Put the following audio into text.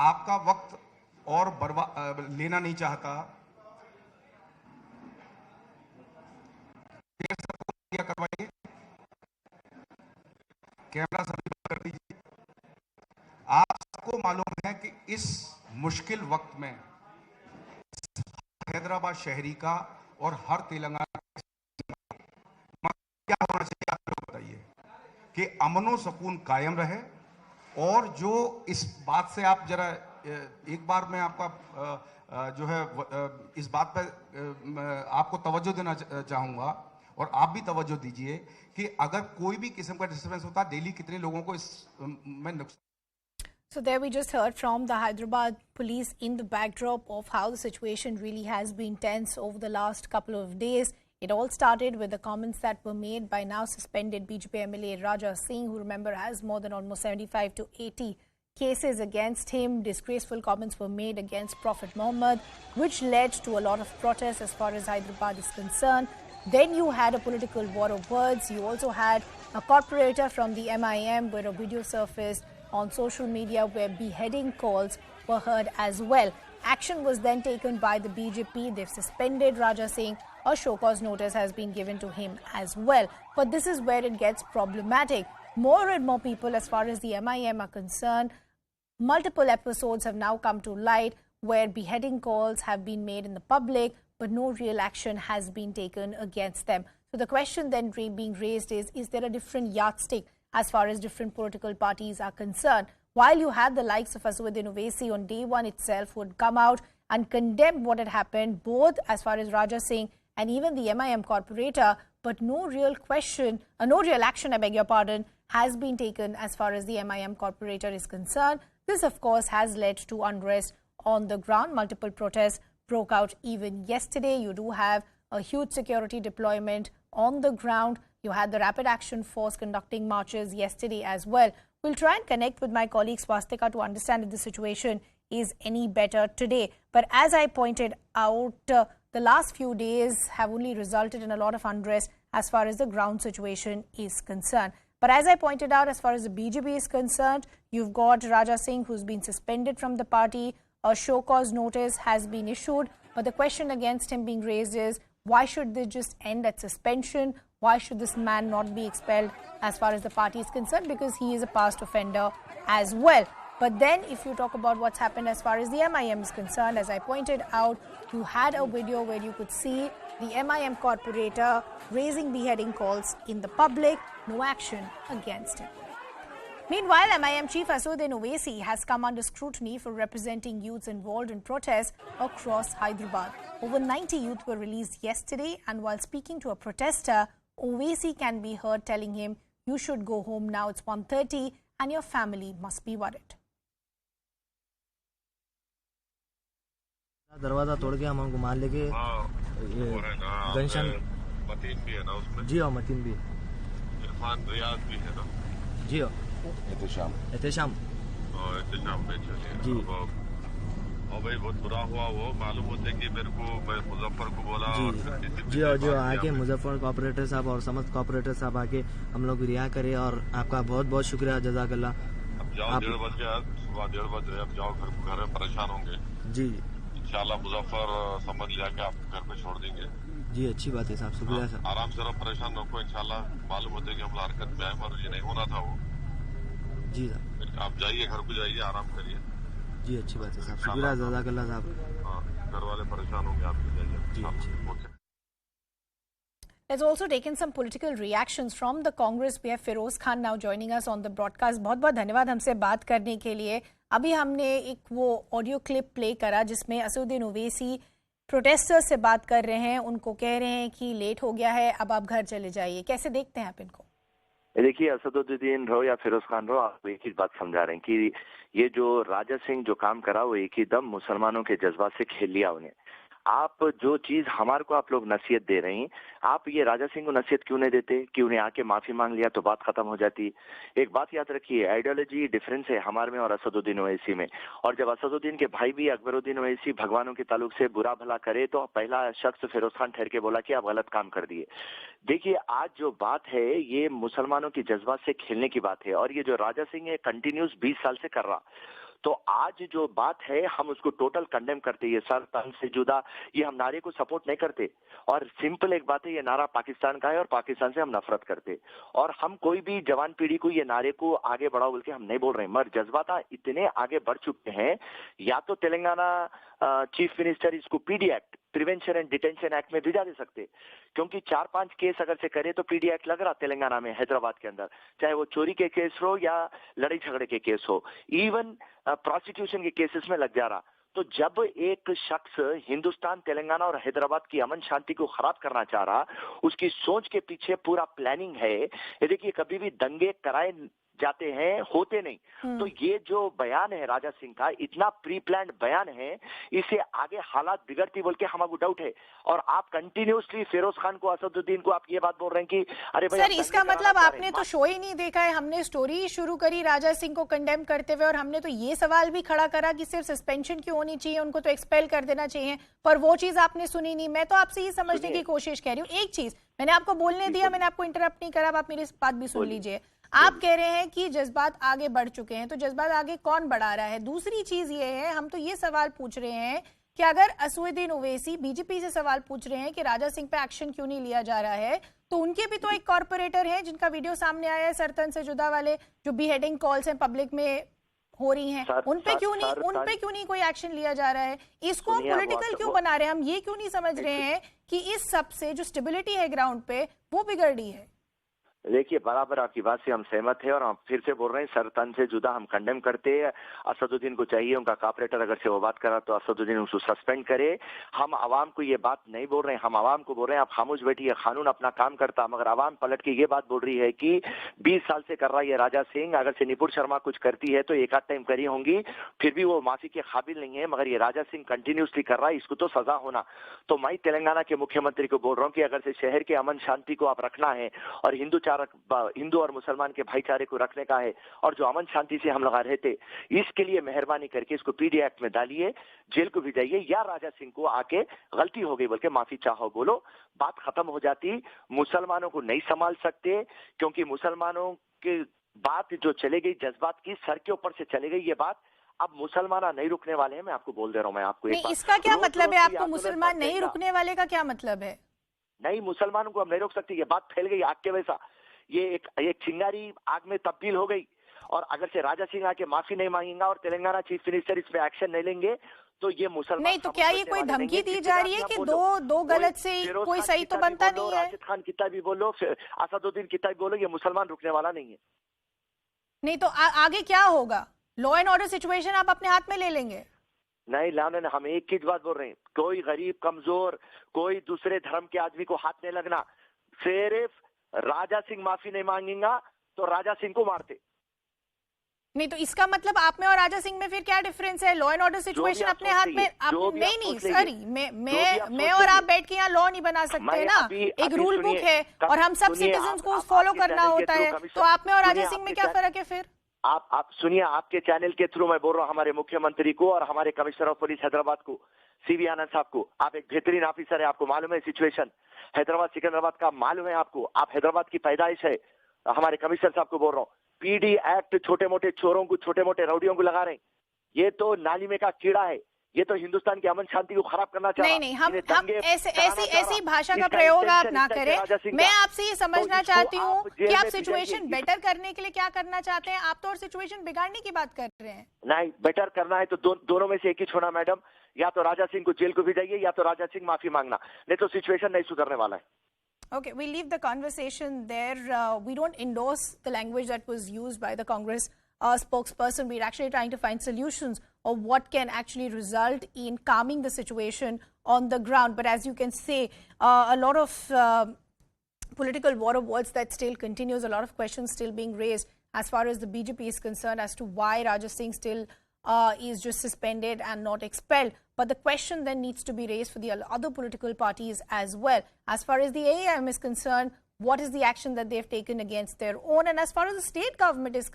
आपका वक्त और लेना नहीं चाहता। करवाइए, कैमरा सभी बंद कर दीजिए। आपको मालूम है कि इस मुश्किल वक्त में हैदराबाद शहरी का और हर तेलंगाना क्या होना चाहिए, आप लोग बताइए कि अमनो सुकून कायम रहे। और जो इस बात से आप जरा एक बार मैं आपका जो है इस बात पर आपको तवज्जो देना चाहूंगा और आप भी तवज्जो दीजिए कि अगर कोई भी किस्म का डिस्टर्बेंस होता, डेली कितने लोगों को इस में नुकसान। So there we just heard from the Hyderabad police in the backdrop of how the situation really has been tense over the last couple of days. It all started with the comments that were made by now suspended BJP MLA Raja Singh, who remember has more than almost 75 to 80 cases against him. Disgraceful comments were made against Prophet Muhammad, which led to a lot of protests as far as Hyderabad is concerned. Then you had a political war of words. You also had a corporator from the MIM where a video surfaced on social media where beheading calls were heard as well. Action was then taken by the BJP. They've suspended Raja Singh. A show cause notice has been given to him as well. But this is where it gets problematic. More and more people, as far as the MIM are concerned, multiple episodes have now come to light where beheading calls have been made in the public, but no real action has been taken against them. So the question then being raised is there a different yardstick as far as different political parties are concerned? While you had the likes of Aswaddin Owaisi on day one itself who had come out and condemned what had happened, both as far as Raja Singh and even the MIM corporator, but no real action, I beg your pardon, has been taken as far as the MIM corporator is concerned. This, of course, has led to unrest on the ground. Multiple protests broke out even yesterday. You do have a huge security deployment on the ground. You had the Rapid Action Force conducting marches yesterday as well. We'll try and connect with my colleague Swastika to understand if the situation is any better today. But as I pointed out, the last few days have only resulted in a lot of unrest as far as the ground situation is concerned. But as I pointed out, as far as the BJP is concerned, you've got Raja Singh, who's been suspended from the party. A show cause notice has been issued. But the question against him being raised is, why should this just end at suspension? Why should this man not be expelled as far as the party is concerned? Because he is a past offender as well. But then if you talk about what's happened as far as the MIM is concerned, as I pointed out, you had a video where you could see the MIM corporator raising beheading calls in the public. No action against him. Meanwhile, MIM chief Aswaddin Owaisi has come under scrutiny for representing youths involved in protests across Hyderabad. Over 90 youth were released yesterday, and while speaking to a protester, Owaisi can be heard telling him, "You should go home now, it's 1:30 and your family must be worried." दरवाजा तोड़ के हम हमको मार लेके गनशन मतीन भी है ना उसमें। जी हाँ, मतीन भी, इरफान रियाज भी है ना। जी हाँ, एहतेशाम में चलिए जी। और भाई बहुत बुरा हुआ, वो मालूम होते कि मैं मुजफ्फर को बोला जी हाँ, जो आके मुजफ्फर कॉपरेटर साहब और समस्त कॉपरेटर साहब आके हम लोग रिहा करे, और आपका बहुत बहुत शुक्रिया, जज़ाकल्लाह। अब जाओ, 1:30 बज गया, सुबह 1:30 बज रहे, अब जाओ घर में, परेशान होंगे जी। इंशाल्लाह मुजफ्फर समझ लिया कि आप घर पे छोड़ देंगे जी। अच्छी बात है साहब, शुक्रिया साहब। आराम से रहो, परेशान रखो, इंशाल्लाह मालूम होते कि हम हरकत में आए, मगर ये नहीं होना था वो। जी साहब, आप जाइए, घर को जाइए, आराम करिए जी। अच्छी बात है साहब, शुक्रिया, जज़ाकल्लाह साहब। हाँ, घर वाले परेशान होंगे, आप जाइए। Let's also take in some political reactions from the Congress. We have Feroz Khan now joining us on the broadcast. बहुत बहुत धन्यवाद हमसे बात करने के लिए। अभी हमने एक वो ऑडियो क्लिप प्ले करा जिसमें असदुद्दीन ओवैसी प्रोटेस्टर्स से बात कर रहे हैं, उनको कह रहे हैं कि लेट हो गया है, अब आप घर चले जाइए। कैसे देखते हैं आप इनको? देखिए, असदुद्दीन रहो या फिरोज खान रहो, आप एक ही बात समझा रहे हैं कि ये जो राजा सिंह जो काम करा वो एक ही दम मुसलमानों के जज्बात से खेल लिया उन्हें। आप जो चीज हमारे को आप लोग नसीहत दे रहे हैं, आप ये राजा सिंह को नसीहत क्यों नहीं देते कि उन्हें आके माफी मांग लिया तो बात खत्म हो जाती। एक बात याद रखिए, आइडियोलॉजी डिफरेंस है हमारे में और असदुद्दीन ओवैसी में। और जब असदुद्दीन के भाई भी अकबरुद्दीन ओवैसी भगवानों के ताल्लुक से बुरा भला करे तो पहला शख्स फिरोज खान ठहर के बोला कि आप गलत काम कर दिए। देखिए, आज जो बात है ये मुसलमानों की जज्बात से खेलने की बात है, और ये जो राजा सिंह है कंटिन्यूस 20 साल से कर रहा। तो आज जो बात है हम उसको टोटल कंडेम करते हैं, सर तन से जुदा, ये हम नारे को सपोर्ट नहीं करते। और सिंपल एक बात है, ये नारा पाकिस्तान का है और पाकिस्तान से हम नफरत करते, और हम कोई भी जवान पीढ़ी को ये नारे को आगे बढ़ाओ बोल के हम नहीं बोल रहे हैं, मगर जज्बात इतने आगे बढ़ चुके हैं। या तो तेलंगाना चीफ मिनिस्टर इसको PD act, prevention and detention act में भिजा दे सकते, क्योंकि 4-5 केस अगर से करे तो पीडी एक्ट लग रहा तेलंगाना में, हैदराबाद के अंदर, चाहे वो चोरी के केस हो या लड़ाई झगड़े के केस हो, इवन प्रोसिक्यूशन के केसेस में लग जा रहा। तो जब एक शख्स हिंदुस्तान, तेलंगाना और हैदराबाद की अमन शांति को खराब करना चाह रहा, उसकी सोच के पीछे पूरा प्लानिंग है। ये देखिए, कभी भी दंगे कराए जाते हैं, होते नहीं। तो ये जो बयान है राजा सिंह का, इतना प्री प्लान्ड बयान है, इसे आगे हालात बिगड़ती बोल के हमको डाउट है। और आप कंटिन्यूसली फिरोज खान को, असदुद्दीन को आप ये बात बोल रहे हैं कि अरे भाई, सर इसका मतलब आपने तो शो ही नहीं देखा है। हमने स्टोरी शुरू करी राजा सिंह को कंडेम करते हुए, और हमने तो ये सवाल भी खड़ा करा कि सिर्फ सस्पेंशन क्यों होनी चाहिए, उनको तो एक्सपेल कर देना चाहिए, पर वो चीज आपने सुनी नहीं। मैं तो आपसे ये समझने की कोशिश कर रही हूँ। एक चीज मैंने आपको बोलने दिया, मैंने आपको इंटरप्ट नहीं करा, आप मेरी बात भी सुन लीजिए। आप कह रहे हैं कि जज्बात आगे बढ़ चुके हैं, तो जज्बात आगे कौन बढ़ा रहा है? दूसरी चीज ये है, हम तो ये सवाल पूछ रहे हैं कि अगर असदुद्दीन ओवैसी बीजेपी से सवाल पूछ रहे हैं कि राजा सिंह पे एक्शन क्यों नहीं लिया जा रहा है, तो उनके भी तो एक कॉर्पोरेटर हैं जिनका वीडियो सामने आया है, सरतन से जुदा वाले, जो beheading कॉल्स हैं पब्लिक में हो रही हैं, उन पे क्यों नहीं कोई एक्शन लिया जा रहा है? इसको हम पॉलिटिकल क्यों बना रहे हैं? हम ये क्यों नहीं समझ रहे हैं कि इस सब से जो स्टेबिलिटी है ग्राउंड पे, वो बिगड़ रही है? देखिए, बराबर आपकी बात से हम सहमत हैं, और हम फिर से बोल रहे हैं, सर तन से जुदा हम कंडेम करते हैं। असदुद्दीन को चाहिए, उनका कॉर्पोरेटर अगर से वो बात करा तो असदुद्दीन उसको सस्पेंड करे। हम आवाम को ये बात नहीं बोल रहे हैं, हम आवाम को बोल रहे हैं आप खामोश बैठिए, कानून अपना काम करता। मगर आवाम पलट के ये बात बोल रही है कि 20 साल से कर रहा है ये राजा सिंह, अगर से निपुण शर्मा कुछ करती है तो एक आध टाइम करी होंगी, फिर भी वो माफी के काबिल नहीं है, मगर ये राजा सिंह कंटिन्यूसली कर रहा है, इसको तो सजा होना। तो मैं तेलंगाना के मुख्यमंत्री को बोल रहा हूँ कि अगर से शहर के अमन शांति को आप रखना है और हिंदू और मुसलमान के भाईचारे को रखने का है, और जो अमन शांति से हम लोग रहते, इसके लिए मेहरबानी करके इसको पीडी एक्ट में डालिए, जेल को भी जाइए, या राजा सिंह को आके गलती हो गई बोल के माफी चाहो बोलो, बात खत्म हो जाती। मुसलमानों को नहीं संभाल सकते, क्योंकि मुसलमानों की बात जो चले गई, जज्बात की सर के ऊपर से चले गई ये बात, अब मुसलमान नहीं रुकने वाले हैं। मैं आपको बोल दे रहा हूँ, मैं आपको एक इसका क्या मतलब है? आपको मुसलमान नहीं रुकने वाले का क्या मतलब है? नहीं, मुसलमानों को हम नहीं रोक सकते, ये बात फैल गई आग के वैसा, ये एक चिंगारी आग में तब्दील हो गई। और अगर से राजा सिंह आके माफी नहीं मांगेगा और तेलंगाना चीफ मिनिस्टर इस पे एक्शन नहीं लेंगे, तो ये मुसलमान नहीं, तो क्या ये कोई धमकी दी जा रही है कि दो गलत से कोई सही तो बनता नहीं है? राशिद खान कितना भी बोलो, असदुद्दीन कितना भी बोलो, ये मुसलमान रुकने वाला नहीं है। नहीं तो आगे क्या होगा? लॉ एंड ऑर्डर सिचुएशन आप अपने हाथ में ले लेंगे? नहीं लाने, हम एक ही बात बोल रहे हैं, कोई गरीब, कमजोर, कोई दूसरे धर्म के आदमी को हाथ नहीं लगना। सिर्फ राजा सिंह माफी नहीं मांगेगा तो राजा सिंह को मारते। नहीं, तो इसका मतलब आप में और राजा सिंह में फिर क्या डिफरेंस है? लॉ एंड ऑर्डर सिचुएशन अपने हाथ में नहीं सॉरी, मैं और आप बैठ के यहाँ लॉ नहीं बना सकते ना। एक रूल बुक है और हम सब सिटीजन को फॉलो करना होता है। तो आप में और राजा सिंह में क्या फर्क है फिर? आप सुनिए, आपके चैनल के थ्रू मैं बोल रहा हूँ हमारे मुख्यमंत्री को और हमारे कमिश्नर ऑफ पुलिस हैदराबाद को, सीवी आनंद साहब को। आप एक बेहतरीन ऑफिसर है, आपको मालूम है सिचुएशन हैदराबाद सिकंदराबाद का, मालूम है आपको, आप हैदराबाद की पैदाइश है। हमारे कमिश्नर साहब को बोल रहा हूँ, पीडी एक्ट छोटे मोटे चोरों को, छोटे मोटे रउडियों को लगा रहे हैं। ये तो नाली में का कीड़ा है, ये तो हिंदुस्तान की अमन शांति को खराब करना चाह रहा है। नहीं, हम ऐसी भाषा का प्रयोग आप ना करें। मैं आपसे ये समझना चाहती हूँ कि आप सिचुएशन बेटर करने के लिए क्या करना चाहते हैं? आप तो और सिचुएशन बिगाड़ने की बात कर रहे हैं। नहीं, बेटर करना है तो दोनों में से एक ही छोड़ना मैडम, या तो राजा सिंह को जेल को भी जाइए या तो राजा सिंह माफी मांगना, नहीं तो सिचुएशन नहीं सुधरने वाला है। Okay, we'll leave the conversation there. We don't endorse the language that was used by the Congress spokesperson. We're actually trying to find solutions of what can actually result in calming the situation on the ground. But as you can say, a lot of political war of words that still continues, a lot of questions still being raised as far as the BJP is concerned as to why Raja Singh still is just suspended and not expelled. But the question then needs to be raised for the other political parties as well. As far as the AIM is concerned, what is the action that they've taken against their own? And as far as the state government is